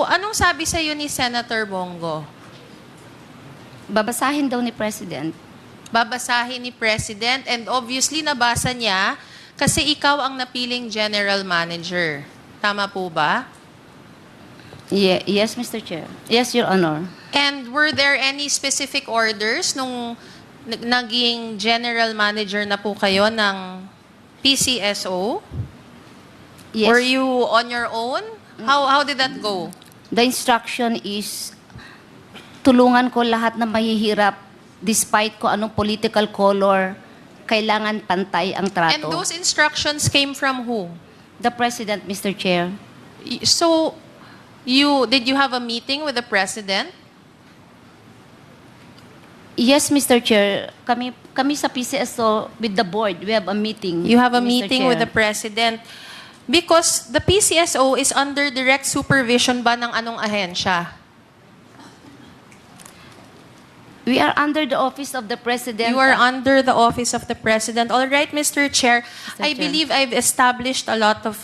anong sabi sa'yo ni Senator Bongo? Babasahin daw ni President. Babasahin ni President and obviously nabasa niya kasi ikaw ang napiling General Manager. Tama po ba? Yes, Mr. Chair. Yes, Your Honor. And were there any specific orders nung naging General Manager na po kayo ng PCSO? Yes. Were you on your own? How did that go? The instruction is tulungan ko lahat na mahihirap despite ko anong political color, kailangan pantay ang trato. And those instructions came from who? The President, Mr. Chair. So, did you have a meeting with the President? Yes, Mr. Chair. Kami sa PCSO with the board, we have a meeting. You have a Mr. meeting Chair. with the President because the PCSO is under direct supervision ba ng anong ahensya? We are under the office of the President. You are under the office of the President. All right, Mr. Chair. I Chair. believe I've established a lot of,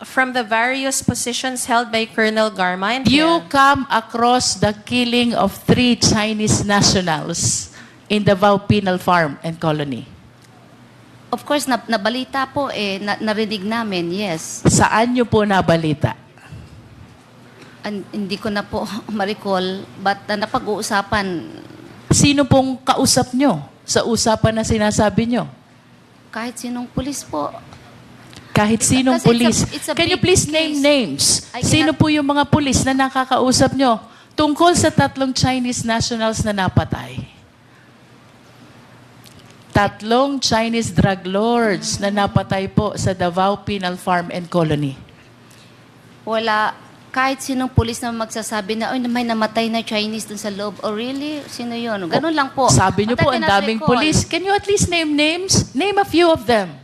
from the various positions held by Colonel Garma. And You come across the killing of 3 Chinese nationals in the DAVAO Penal Farm and Colony. Of course, nabalita po narinig namin, yes. Saan niyo po nabalita? Hindi ko na po ma-recall, but napag-uusapan Sino pong kausap niyo sa usapan na sinasabi niyo? kahit sinong pulis po. Kahit sinong Kasi pulis. it's a Can you big please case. name names? I Sino cannot- po yung mga pulis na nakakausap niyo tungkol sa 3 Chinese nationals na napatay? 3 Chinese drug lords na napatay po sa DAVAO Penal Farm and Colony. Wala, kahit sinong pulis na magsasabi na, may namatay na Chinese dun sa loob. Oh, really? Sino yun? Ganun lang po. Sabi niyo But I po, ang cannot daming recall. pulis. Can you at least name names? Name a few of them.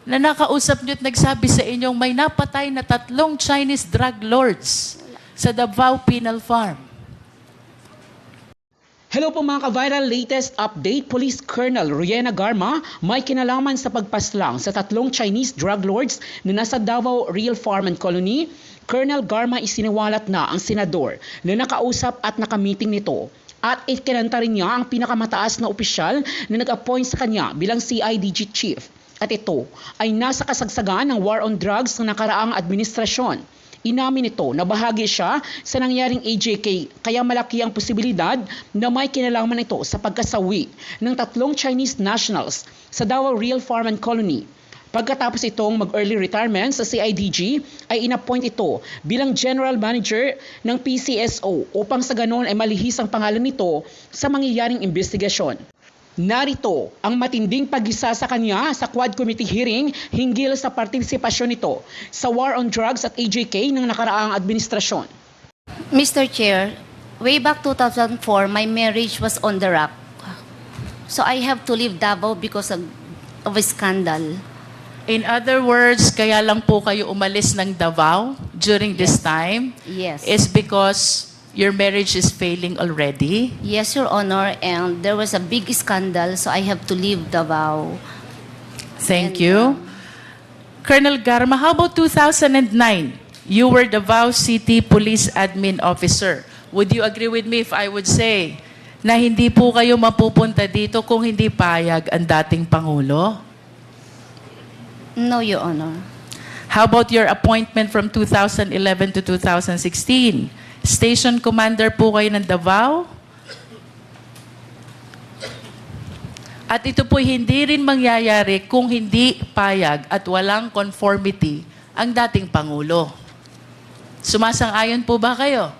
Na nakausap niyo at nagsabi sa inyong may napatay na 3 Chinese drug lords sa DAVAO Penal Farm. Hello po mga ka-viral, latest update. Police Colonel Royina Garma may kinalaman sa pagpaslang sa 3 Chinese drug lords na nasa Davao Real Farm and Colony. Colonel Garma isiniwalat na ang senador na nakausap at nakamiting nito at ikinanta rin niya ang pinakamataas na opisyal na nag-appoint sa kanya bilang CIDG chief. At ito ay nasa kasagsagan ng war on drugs ng nakaraang administrasyon. Inamin nito na bahagi siya sa nangyaring AJK kaya malaki ang posibilidad na may kinalaman ito sa pagkasawi ng 3 Chinese nationals sa Davao Real Farm and Colony. Pagkatapos itong mag-early retirement sa CIDG ay inappoint ito bilang General Manager ng PCSO upang sa ganon ay malihis ang pangalan nito sa mangyayaring investigasyon. Narito ang matinding pag-isa sa kanya sa Quad Committee hearing hinggil sa partisipasyon nito sa war on drugs at AJK ng nakaraang administrasyon. Mr. Chair, way back 2004, my marriage was on the rock. So I have to leave Davao because of a scandal. In other words, kaya lang po kayo umalis ng Davao during this time Yes. is because your marriage is failing already. Yes, Your Honor, and there was a big scandal, so I have to leave Davao. Thank And, you. Colonel Garma, how about 2009? You were Davao City Police Admin Officer. Would you agree with me if I would say na hindi po kayo mapupunta dito kung hindi payag ang dating Pangulo? No, Your Honor. How about your appointment from 2011 to 2016? Station Commander po kayo ng Davao? At ito po hindi rin mangyayari kung hindi payag at walang conformity ang dating Pangulo. Sumasang-ayon po ba kayo?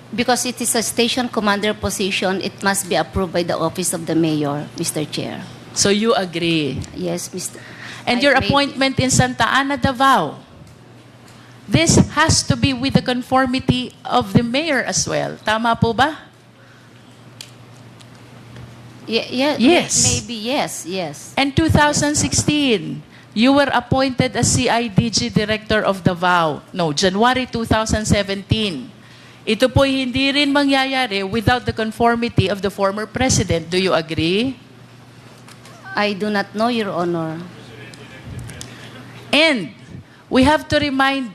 Because it is a station commander position, it must be approved by the office of the mayor, Mr. Chair. So you agree? Yes, Mr. And I your made- appointment in Santa Ana, Davao, this has to be with the conformity of the mayor as well. Tama po ba? Yes. Maybe yes, yes. And 2016, you were appointed as CIDG Director of Davao. No, January 2017. Ito po hindi rin mangyayari without the conformity of the former president. Do you agree? I do not know, Your Honor. And we have to remind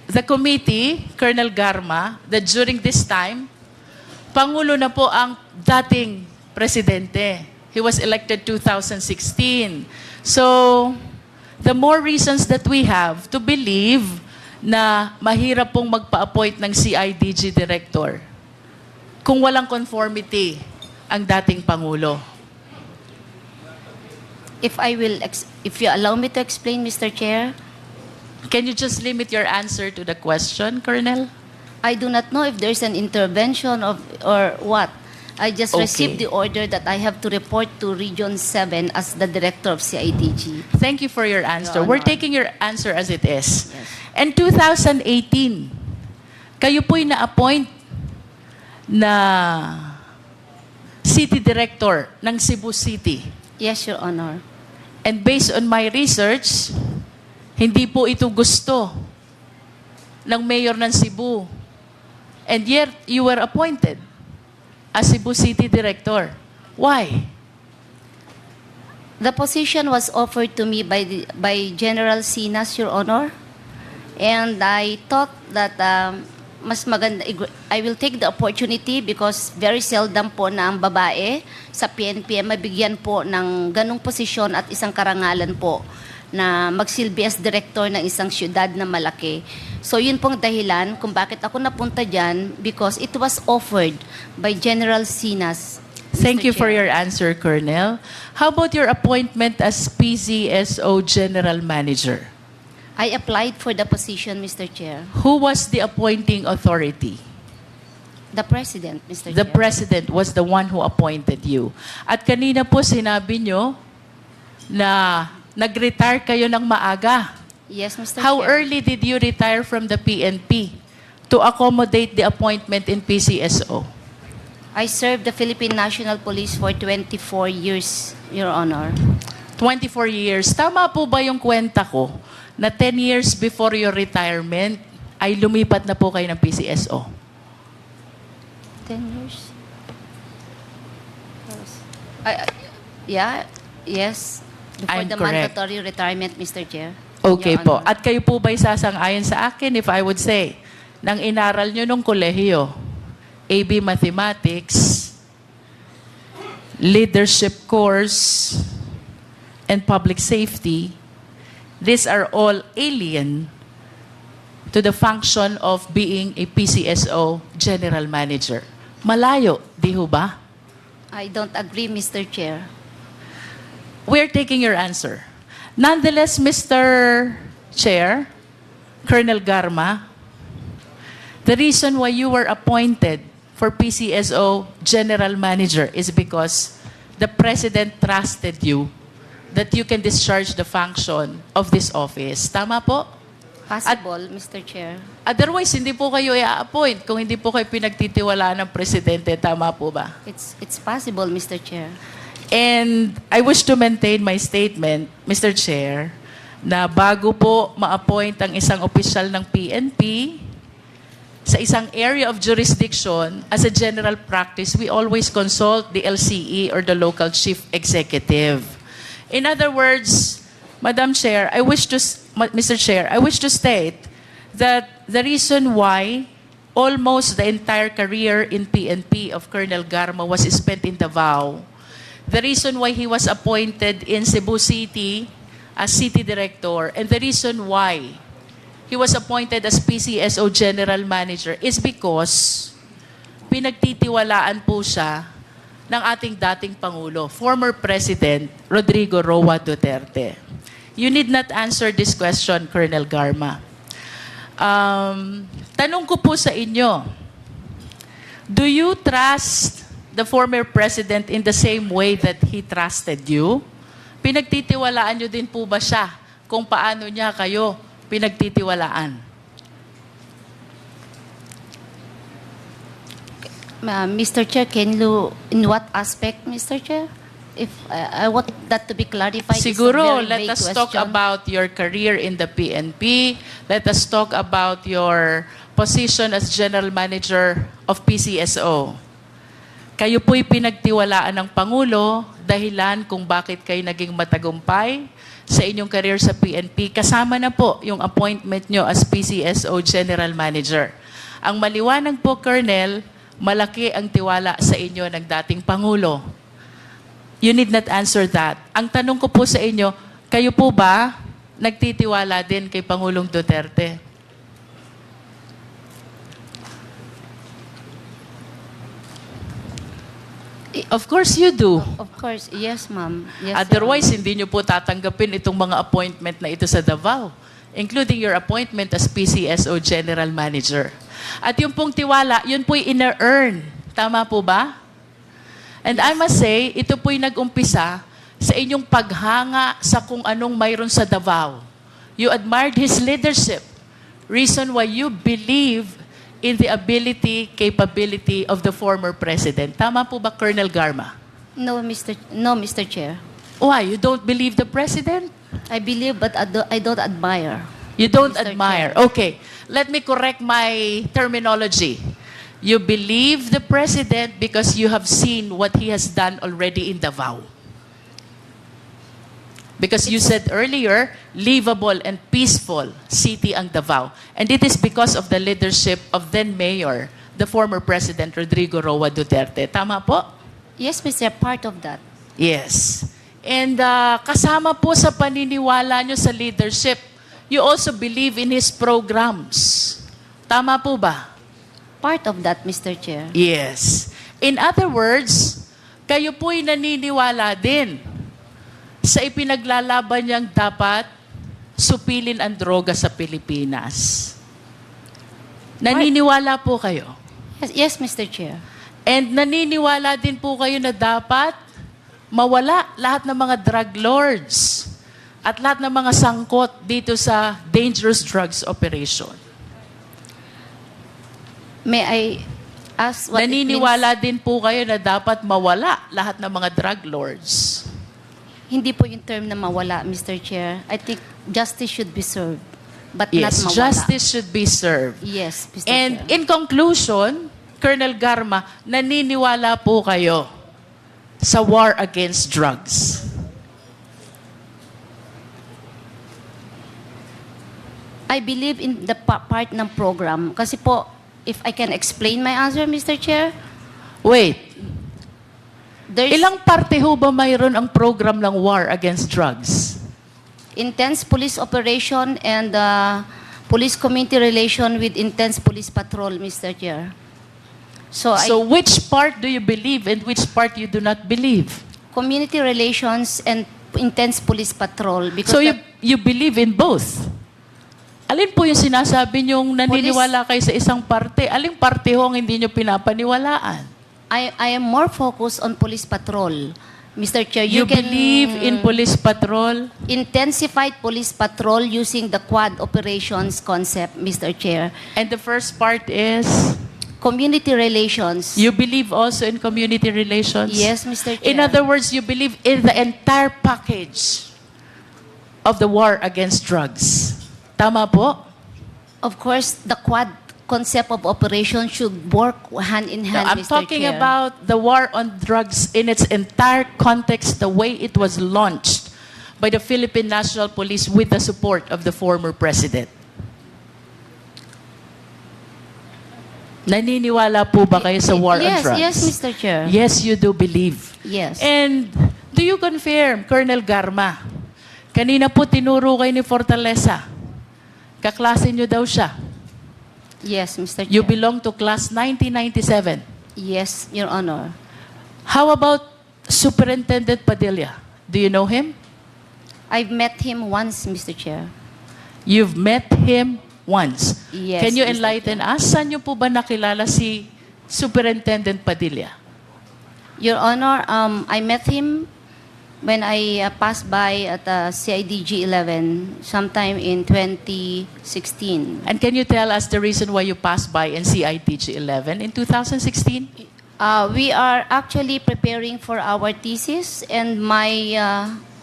the committee, Colonel Garma, that during this time, Pangulo na po ang dating presidente. He was elected 2016. So, the more reasons that we have to believe na mahirap pong magpa-appoint ng CIDG director kung walang conformity ang dating Pangulo. If you allow me to explain, Mr. Chair, Can you just limit your answer to the question, Colonel? I do not know if there's an intervention or what. I just Okay. received the order that I have to report to Region 7 as the director of CIDG. Thank you for your answer. Your We're Honor. taking your answer as it is. Yes. And 2018, kayo po'y na-appoint na city director ng Cebu City. Yes, Your Honor. And based on my research, hindi po ito gusto ng mayor ng Cebu. And yet, you were appointed as Cebu City Director. Why? The position was offered to me by General Sinas, Your Honor. And I thought that mas maganda, I will take the opportunity because very seldom po na ang babae sa PNP mabigyan po ng ganong posisyon at isang karangalan po na magsilbi as director ng isang syudad na malaki. So yun pong dahilan kung bakit ako napunta dyan because it was offered by General Sinas. Thank Mr. you for Chair. your answer, Colonel. How about your appointment as PCSO General Manager? I applied for the position, Mr. Chair. Who was the appointing authority? The President, Mr. The Chair. President was the one who appointed you. At kanina po sinabi nyo na nag-retire kayo ng maaga. Yes, Mr. How Chair. early did you retire from the PNP to accommodate the appointment in PCSO? I served the Philippine National Police for 24 years, Your Honor. 24 years. Tama po ba yung kwenta ko na 10 years before your retirement ay lumipat na po kayo ng PCSO? 10 years? Yes. Before I'm the correct. mandatory retirement, Mr. Chair. Okay Your po. Honor. At kayo po ba'y sasang-ayon sa akin if I would say, nang inaral nyo nung kolehiyo, AB Mathematics, Leadership Course, and Public Safety, these are all alien to the function of being a PCSO General Manager. Malayo, di ho ba? I don't agree, Mr. Chair. We're taking your answer. Nonetheless, Mr. Chair, Colonel Garma, the reason why you were appointed for PCSO General Manager is because the President trusted you that you can discharge the function of this office. Tama po? Possible, Mr. Chair. Otherwise, hindi po kayo i-appoint kung hindi po kayo pinagtitiwalaan ng Presidente. Tama po ba? It's possible, Mr. Chair. And I wish to maintain my statement, Mr. Chair, na bago po ma-appoint ang isang opisyal ng PNP sa isang area of jurisdiction, as a general practice, we always consult the LCE or the local chief executive. In other words, Madam Chair, Mr. Chair, I wish to state that the reason why almost the entire career in PNP of Colonel Garma was spent in Davao, the reason why he was appointed in Cebu City as City Director, and the reason why he was appointed as PCSO General Manager is because pinagtitiwalaan po siya ng ating dating Pangulo, former President Rodrigo Roa Duterte. You need not answer this question, Colonel Garma. Tanong ko po sa inyo, do you trust the former president in the same way that he trusted you? Pinagtitiwalaan nyo din po ba siya kung paano niya kayo pinagtitiwalaan? Mr. Chair, can you, in what aspect, Mr. Chair? If I want that to be clarified. Siguro, it's a very let vague us talk question. about your career in the PNP. Let us talk about your position as General Manager of PCSO. Kayo po'y pinagtiwalaan ng Pangulo dahilan kung bakit kayo naging matagumpay sa inyong career sa PNP, kasama na po yung appointment nyo as PCSO General Manager. Ang maliwanag po, Colonel, malaki ang tiwala sa inyo ng dating Pangulo. You need not answer that. Ang tanong ko po sa inyo, kayo po ba nagtitiwala din kay Pangulong Duterte? Of course you do. Of course, yes, ma'am. Yes, Otherwise, hindi nyo po tatanggapin itong mga appointment na ito sa Davao, including your appointment as PCSO General Manager. At yung pong tiwala, yun po'y ina-earn. Tama po ba? And I must say, ito po'y nag-umpisa sa inyong paghanga sa kung anong mayroon sa Davao. You admired his leadership. Reason why you believe in the ability, capability of the former president. Tama po ba, Colonel Garma? No, Mr. Chair. Why? You don't believe the president? I believe, but I don't admire. You don't Mr. admire. Chair. Okay. Let me correct my terminology. You believe the president because you have seen what he has done already in Davao. Because you said earlier, livable and peaceful city ang Davao. And it is because of the leadership of then Mayor, the former President Rodrigo Roa Duterte. Tama po? Yes, Mr. Part of that. Yes. And kasama po sa paniniwala nyo sa leadership, you also believe in his programs. Tama po ba? Part of that, Mr. Chair. Yes. In other words, kayo po'y naniniwala din sa ipinaglalaban niyang dapat supilin ang droga sa Pilipinas. Naniniwala po kayo? Yes, Mr. Chair. And naniniwala din po kayo na dapat mawala lahat ng mga drug lords at lahat ng mga sangkot dito sa dangerous drugs operation. May I ask what Naniniwala din po kayo na dapat mawala lahat ng mga drug lords. Hindi po yung term na mawala, Mr. Chair. I think justice should be served, but Yes, not mawala. justice should be served. Yes, Mr. And Chair. in conclusion, Colonel Garma, naniniwala po kayo sa war against drugs. I believe in the part ng program. Kasi po, if I can explain my answer, Mr. Chair, Wait, there's ilang parte ho ba mayroon ang program ng war against drugs? intense police operation and police community relation with intense police patrol, Mr. Chair. So, So which part do you believe and which part you do not believe? community relations and intense police patrol. Because So you believe in both? Alin po yung sinasabi niyong naniniwala kayo sa isang parte? Aling parte ho ang hindi niyo pinapaniwalaan? I am more focused on police patrol, Mr. Chair. You believe in police patrol? intensified police patrol using the quad operations concept, Mr. Chair. And the first part is, Community relations. you believe also in community relations? Yes, Mr. Chair. In other words, you believe in the entire package of the war against drugs. Tama po? Of course, the quad concept of operation should work hand in hand, No, I'm Mr. talking Chair. about the war on drugs in its entire context, the way it was launched by the Philippine National Police with the support of the former president. Naniniwala po ba kayo sa war on Yes, drugs? yes, Mr. Chair. Yes, you do believe. Yes. And do you confirm, Colonel Garma, kanina po tinuro kayo ni Fortaleza, kaklase nyo daw siya. Yes, Mr. Chair. You belong to class 1997. Yes, Your Honor. How about Superintendent Padilla? Do you know him? I've met him once, Mr. Chair. You've met him once. Yes, Can you Mr. enlighten us? Saan niyo po ba nakilala si Superintendent Padilla? Your Honor, I met him when I passed by at CIDG 11 sometime in 2016. And can you tell us the reason why you passed by in CITG 11 in 2016? We are actually preparing for our thesis, and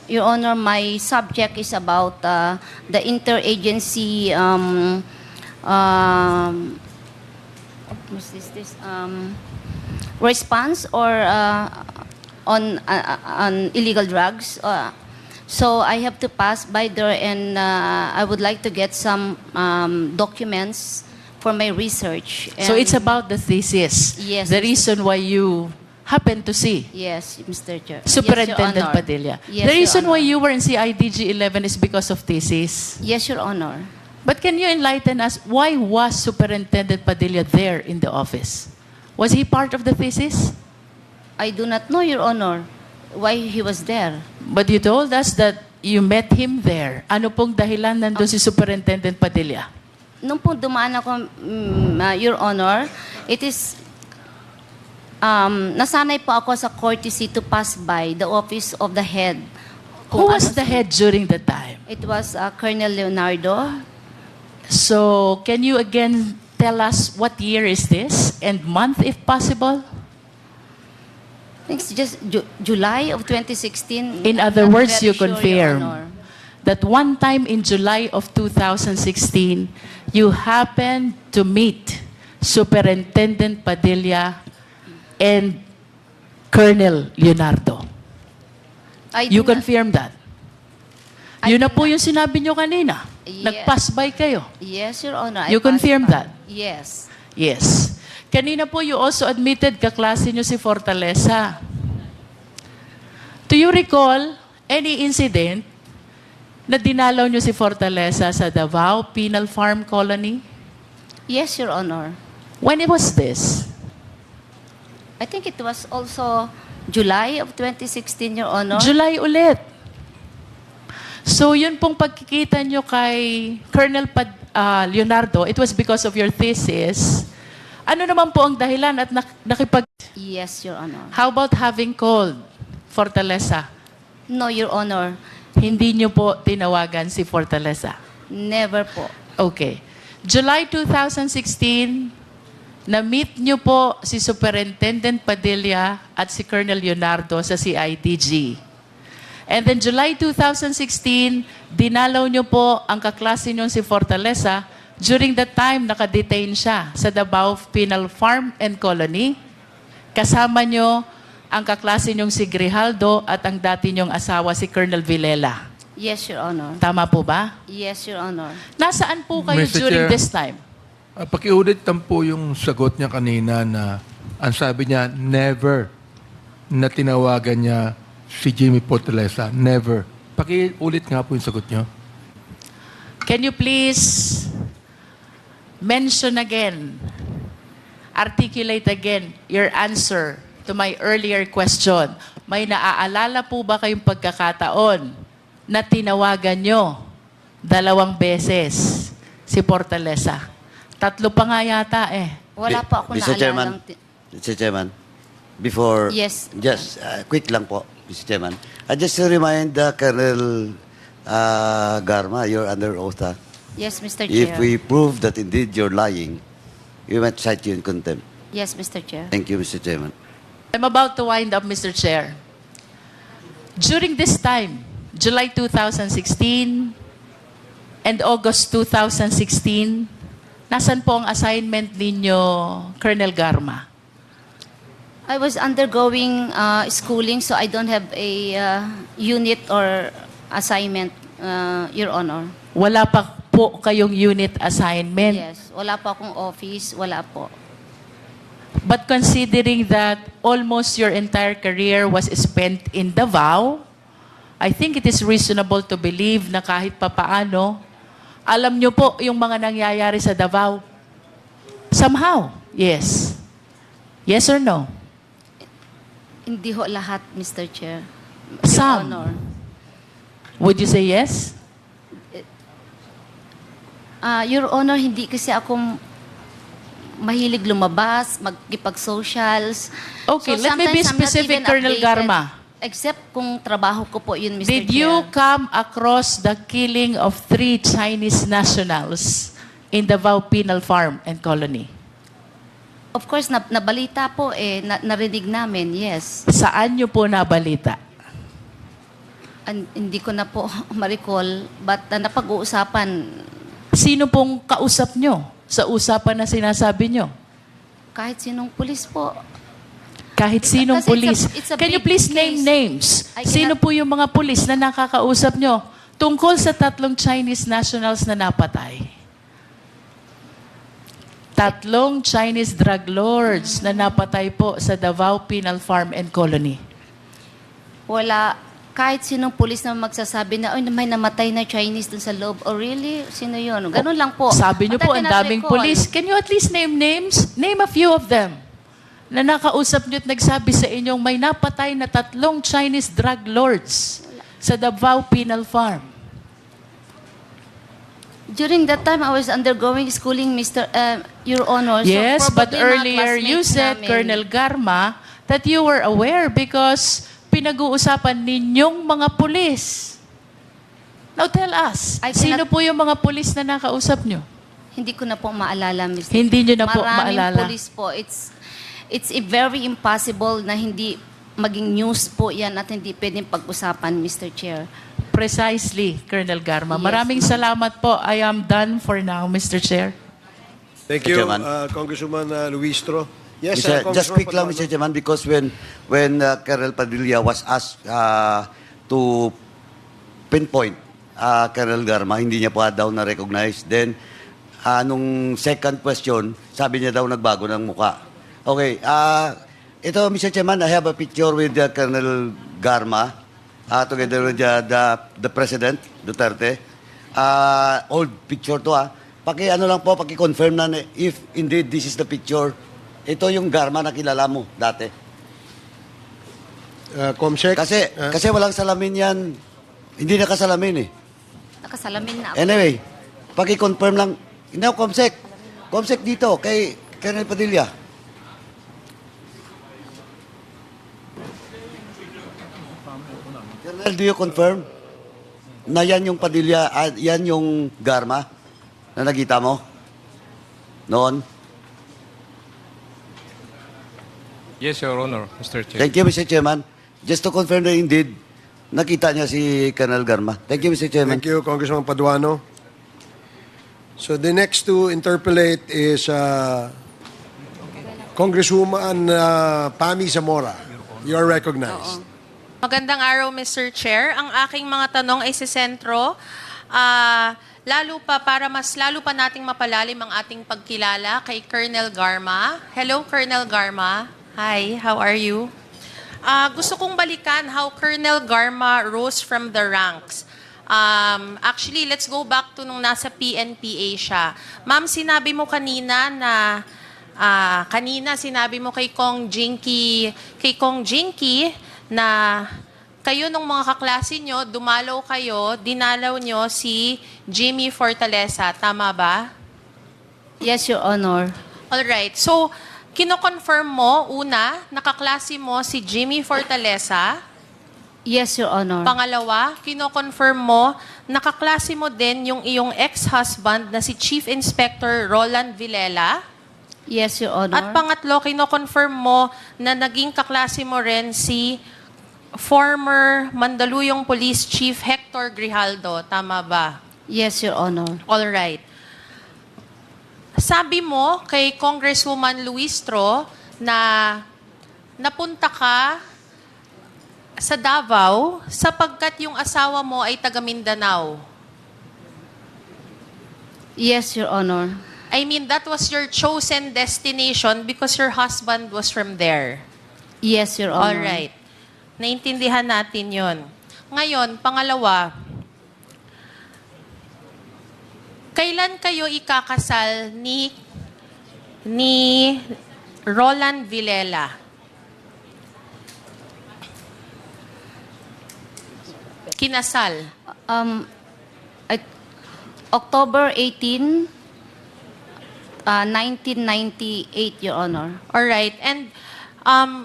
Your Honor, my subject is about the interagency response or on illegal drugs. So I have to pass by there, and I would like to get some documents for my research. So it's And- about the thesis. Yes, The Mr. reason why you happen to see Yes, Mr. Chair. Superintendent Yes, Your Honor. Padilla. Yes, The Your reason why Honor. you were in CIDG 11 is because of thesis. Yes, Your Honor. But can you enlighten us, why was Superintendent Padilla there in the office? Was he part of the thesis? I do not know, Your Honor, why he was there. But you told us that you met him there. Ano pong dahilan nandun si Superintendent Padilla? Nung po dumaan ako, Your Honor, it is, nasanay po ako sa courtesy to pass by the office of the head. Who Kung was ano the head during the time? It was Colonel Leonardo. So, can you again tell us what year is this and month if possible? I think it's just July of 2016. In I'm other not words, very you sure, Your confirm Honor. that one time in July of 2016, you happened to meet Superintendent Padilla and Colonel Leonardo. I You do not- confirm that? I Yun na do po not- yung sinabi nyo kanina. Yes. Nag-pass by kayo. Yes, Your Honor. You I passed confirm by. that? Yes. Yes. Kanina po, you also admitted kaklase nyo si Fortaleza. Do you recall any incident na dinalaw nyo si Fortaleza sa Davao Penal Farm Colony? Yes, Your Honor. When was this? I think it was also July of 2016, Your Honor. July ulit. So yun pong pagkikita nyo kay Colonel Leonardo, it was because of your thesis. Ano naman po ang dahilan at nakipag... Yes, Your Honor. How about having called Fortaleza? No, Your Honor. Hindi nyo po tinawagan si Fortaleza? Never po. Okay. July 2016, na-meet nyo po si Superintendent Padilla at si Colonel Leonardo sa CIDG. And then July 2016, dinalaw nyo po ang kaklase nyo si Fortaleza. During that time, nakadetain siya sa Davao Penal Farm and Colony. Kasama nyo ang kaklase nyong si Grijaldo at ang dati nyong asawa si Colonel Villela. Yes, Your Honor. Tama po ba? Yes, Your Honor. Nasaan po kayo Mr. during Chair. this time? Pakiulit lang po yung sagot niya kanina na ang sabi niya, never na tinawagan niya si Jimmy Fortaleza. Never. Pakiulit nga po yung sagot niyo. Can you please mention again, articulate again your answer to my earlier question? May naaalala po ba kayong pagkakataon na tinawagan nyo 2 beses si Fortaleza? 3 pa nga yata eh. Wala po ako Mr. Chairman, naalalang... Mr. Chairman, before... Yes. Just quick lang po, Mr. Chairman. Just to remind Colonel Garma, you're under oath. Yes, Mr. Chair. If we prove that indeed you're lying, we might cite you in contempt. Yes, Mr. Chair. Thank you, Mr. Chairman. I'm about to wind up, Mr. Chair. During this time, July 2016 and August 2016, nasan po ang assignment ninyo, Colonel Garma? I was undergoing schooling, so I don't have a unit or assignment, Your Honor. Wala pa po kayong unit assignment. Yes. Wala po akong office. Wala po. But considering that almost your entire career was spent in Davao, I think it is reasonable to believe na kahit papaano, alam nyo po yung mga nangyayari sa Davao. Somehow, yes. Yes or no? Hindi ho lahat, Mr. Chair. Some. Your Honor. Would you say yes? Your Honor, hindi kasi ako mahilig lumabas, magkipag-socials. Okay, let me be sometimes I'm not specific, even Colonel updated, Garma. Except kung trabaho ko po yun, Mr. Did Chair. you come across the killing of 3 Chinese nationals in Davao Penal Farm and Colony? Of course, nabalita po narinig namin, yes. Saan nyo po nabalita? Hindi ko na po ma-recall, but napag-uusapan Sino pong kausap nyo sa usapan na sinasabi nyo? kahit sinong pulis po. Kahit sinong Kasi pulis. it's a Can you big please name case. names? I Sino cannot- po yung mga pulis na nakakausap nyo tungkol sa 3 Chinese nationals na napatay? 3 Chinese drug lords na napatay po sa Davao Penal Farm and Colony. Wala, kahit sinong pulis na magsasabi na, may namatay na Chinese dun sa loob. Oh, really? Sino yun? Ganun lang po. Sabi nyo But I po, ang cannot daming recall. pulis. Can you at least name names? Name a few of them. Na nakausap nyo at nagsabi sa inyong may napatay na 3 Chinese drug lords sa Davao Penal Farm. During that time, I was undergoing schooling, Your Honor. So Yes, but probably mga earlier you classmates said, namin. Colonel Garma, that you were aware because pinag-uusapan ninyong mga pulis. Now tell us, I sino cannot- po yung mga pulis na nakausap nyo? Hindi ko na po maalala, Mr. Hindi nyo na po Maraming maalala. pulis po. It's very impossible na hindi maging news po yan at hindi pwedeng pag-usapan, Mr. Chair. Precisely, Colonel Garma. Yes, Maraming salamat po. I am done for now, Mr. Chair. Thank you, Chairman. Congresswoman Luistro. Yes, Just Congresswoman quick lang, Paduano. Mr. Chairman, because when Colonel Padilla was asked to pinpoint Colonel Garma, hindi niya pa daw na-recognize. Then, nung second question, sabi niya daw nagbago ng muka. Okay, ito, Mr. Chairman, I have a picture with Colonel Garma together with the President, Duterte. Old picture to, ano lang po, paki-confirm na if indeed this is the picture. Ito yung Garma na kilala mo dati. Comsec. Kasi walang salamin yan. Hindi nakasalamin eh. Nakasalamin na ako. Anyway, paki-confirm lang. Hindi ako, Comsec. Comsec dito, kay Colonel Padilla. Colonel, do you confirm na yan yung Padilla, yan yung Garma na nakita mo noon? Yes, Your Honor, Mr. Chair. Thank you, Mr. Chairman. Just to confirm that indeed, nakita niya si Colonel Garma. Thank you, Mr. Chairman. Thank you, Congressman Paduano. So the next to interpolate is Congresswoman Pami Zamora. You are recognized. Magandang araw, Mr. Chair. Ang aking mga tanong ay sa sentro. Lalo pa nating mapalalim ang ating pagkilala kay Colonel Garma. Hello, Colonel Garma. Hi, how are you? Gusto kong balikan how Colonel Garma rose from the ranks. Actually, let's go back to nung nasa PNPA siya. Ma'am, sinabi mo kanina na sinabi mo kay Kong Jinky na kayo nung mga kaklase nyo, dinalaw nyo si Jimmy Fortaleza. Tama ba? Yes, Your Honor. Alright. So, kino-confirm mo, una, nakaklase mo si Jimmy Fortaleza. Yes, Your Honor. Pangalawa, kino-confirm mo, nakaklase mo din yung iyong ex-husband na si Chief Inspector Roland Villela. Yes, Your Honor. At pangatlo, kino-confirm mo na naging kaklase mo rin si former Mandaluyong Police Chief Hector Grijaldo. Tama ba? Yes, Your Honor. Alright. Sabi mo kay Congresswoman Luistro na napunta ka sa Davao sapagkat yung asawa mo ay taga Mindanao. Yes, Your Honor. I mean, that was your chosen destination because your husband was from there. Yes, Your Honor. Alright. Naintindihan natin yon. Ngayon, pangalawa, kailan kayo ikakasal ni Roland Villela? Kinasal. October 18, 1998, Your Honor. Alright. And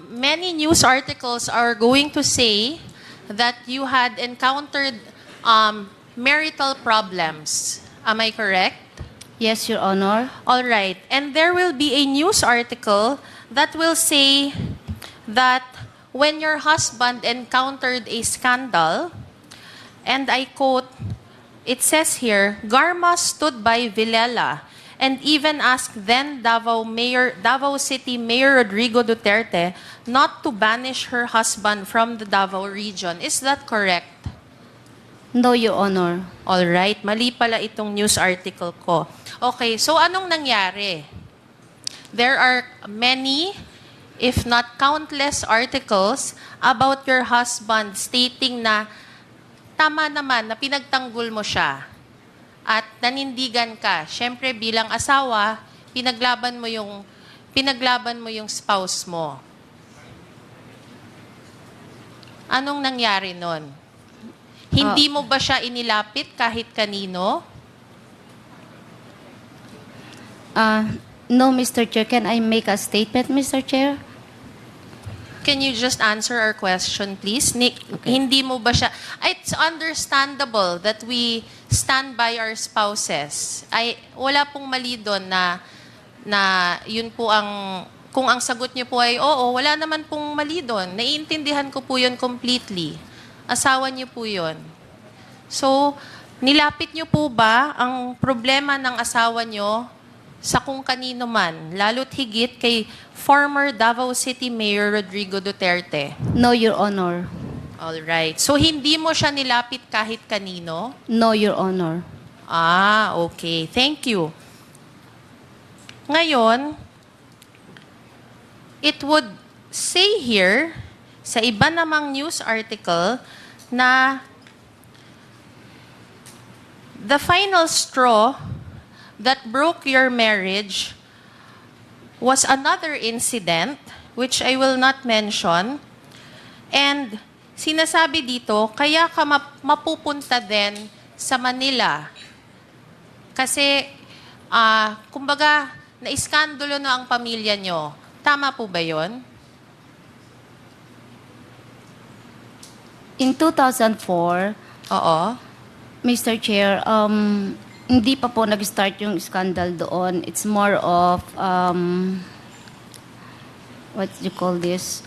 many news articles are going to say that you had encountered marital problems. Am I correct? Yes, Your Honor. All right. And there will be a news article that will say that when your husband encountered a scandal, and I quote, it says here, Garma stood by Villela and even asked then Davao City Mayor Rodrigo Duterte not to banish her husband from the Davao region. Is that correct? No, Your Honor. All right, mali pala itong news article ko. Okay, so anong nangyari? There are many, if not countless articles about your husband stating na tama naman na pinagtanggol mo siya at nanindigan ka. Siyempre bilang asawa, pinaglaban mo yung spouse mo. Anong nangyari nun? Hindi mo ba siya inilapit kahit kanino? No, Mr. Chair. Can I make a statement, Mr. Chair? Can you just answer our question, please? Hindi mo ba siya... It's understandable that we stand by our spouses. Wala pong mali doon na yun po ang... Kung ang sagot niyo po ay oo, wala naman pong mali doon. Naiintindihan ko po yun completely. Asawa niyo po yun. So, nilapit niyo po ba ang problema ng asawa niyo sa kung kanino man, lalo't higit kay former Davao City Mayor Rodrigo Duterte? No, Your Honor. All right. So, hindi mo siya nilapit kahit kanino? No, Your Honor. Okay. Thank you. Ngayon, it would say here, sa iba namang news article, na the final straw that broke your marriage was another incident, which I will not mention. And sinasabi dito, kaya ka mapupunta din sa Manila. Kasi, kumbaga, naiskandalo na ang pamilya nyo. Tama po ba yun? In 2004, Oo. Mr. Chair, hindi pa po nag-start yung scandal doon. It's more of, what do you call this?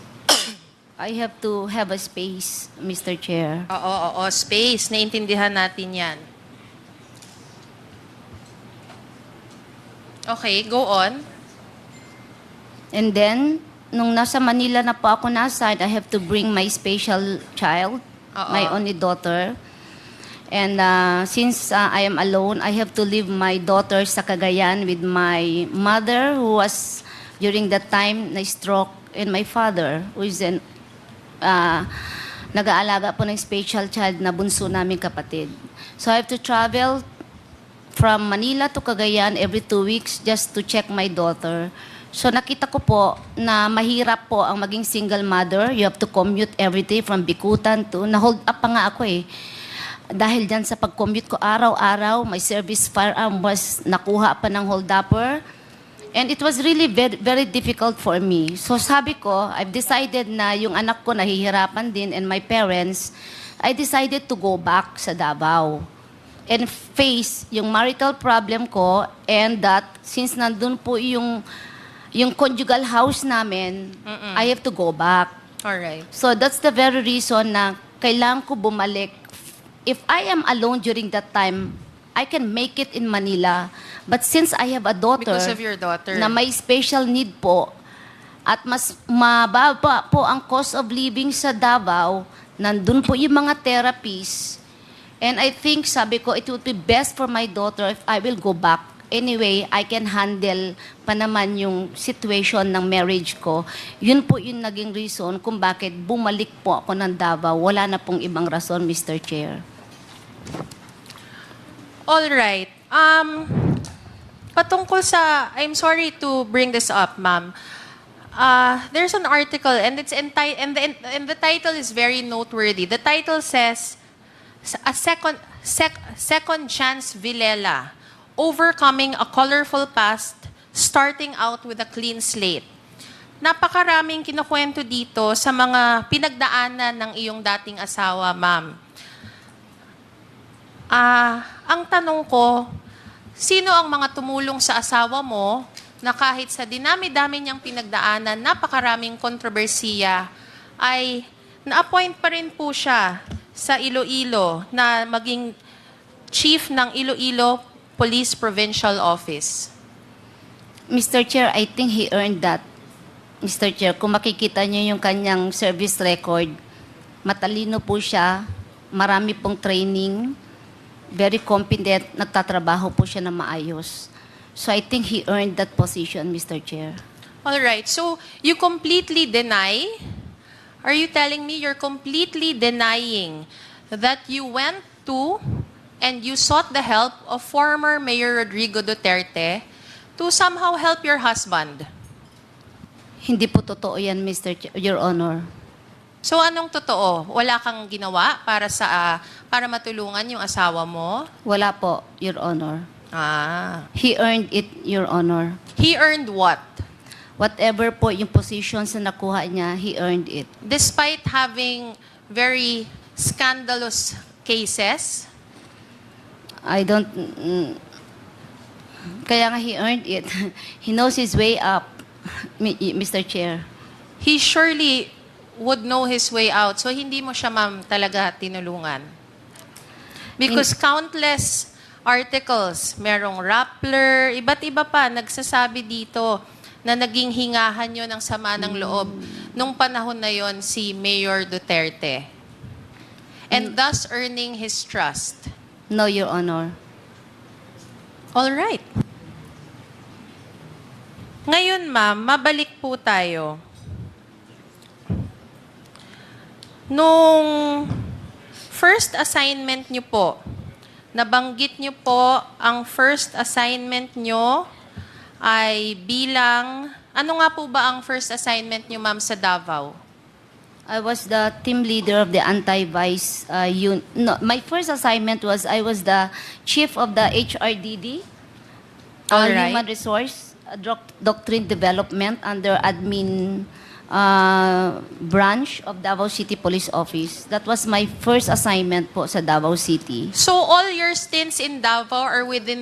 I have to have a space, Mr. Chair. Oo, space. Naintindihan natin yan. Okay, go on. And then, nung nasa Manila na po ako na-assign, I have to bring my special child, my only daughter. And since I am alone, I have to leave my daughter sa Cagayan with my mother who was during that time na-stroke, and my father who is nag-aalaga po ng special child na bunso naming kapatid. So I have to travel from Manila to Cagayan every 2 weeks just to check my daughter. So nakita ko po na mahirap po ang maging single mother. You have to commute every day from Bikutan to... Na-hold up pa nga ako eh. Dahil dyan sa pag-commute ko araw-araw, my service firearm was nakuha pa ng hold-upper. And it was really very, very difficult for me. So sabi ko, I've decided na yung anak ko nahihirapan din and my parents, I decided to go back sa Davao and face yung marital problem ko, and that since nandun po yung conjugal house namin, I have to go back. Alright. So that's the very reason na kailangan ko bumalik. If I am alone during that time, I can make it in Manila. But since I have a daughter, Because of your daughter. na may special need po, at mas mababa po ang cost of living sa Davao, nandun po yung mga therapies. And I think, sabi ko, it would be best for my daughter if I will go back. Anyway, I can handle pa naman yung situation ng marriage ko. Yun po yung naging reason kung bakit bumalik po ako ng Davao. Wala na pong ibang rason, Mr. Chair. All right. Patungkol sa, I'm sorry to bring this up, ma'am. There's an article and the title is very noteworthy. The title says, "A second chance Villela, overcoming a colorful past, starting out with a clean slate." Napakaraming kinukwento dito sa mga pinagdaanan ng iyong dating asawa, ma'am. Ang tanong ko, sino ang mga tumulong sa asawa mo na kahit sa dinami-dami niyang pinagdaanan, napakaraming kontrobersiya, ay na-appoint pa rin po siya sa Iloilo na maging chief ng Iloilo Police Provincial Office? Mr. Chair, I think he earned that. Mr. Chair, kung makikita niyo yung kanyang service record, matalino po siya, marami pong training, very competent, nagtatrabaho po siya na maayos. So I think he earned that position, Mr. Chair. All right. So you completely deny? Are you telling me you're completely denying that you went to and you sought the help of former Mayor Rodrigo Duterte to somehow help your husband? Hindi po totoo yan, Your Honor. So anong totoo? Wala kang ginawa para para matulungan yung asawa mo? Wala po, Your Honor. He earned it, Your Honor. He earned what? Whatever po yung positions na nakuha niya, he earned it. Despite having very scandalous cases? I don't... kaya nga he earned it. He knows his way up, Mr. Chair. He surely would know his way out. So hindi mo siya, ma'am, talaga tinulungan. Because countless articles, merong Rappler, iba't iba pa, nagsasabi dito na naging hingahan nyo ng sama ng loob nung panahon na yon si Mayor Duterte. And thus earning his trust. No, Your Honor. All right. Ngayon, ma'am, mabalik po tayo. Nung first assignment nyo po, nabanggit nyo po ang first assignment nyo ay bilang, ano nga po ba ang first assignment nyo, ma'am, sa Davao? I was the team leader of the anti-vice unit. No, my first assignment was I was the chief of the HRDD, All right. Human Resource Doctrine Development under admin branch of Davao City Police Office. That was my first assignment po sa Davao City. So all your stints in Davao are within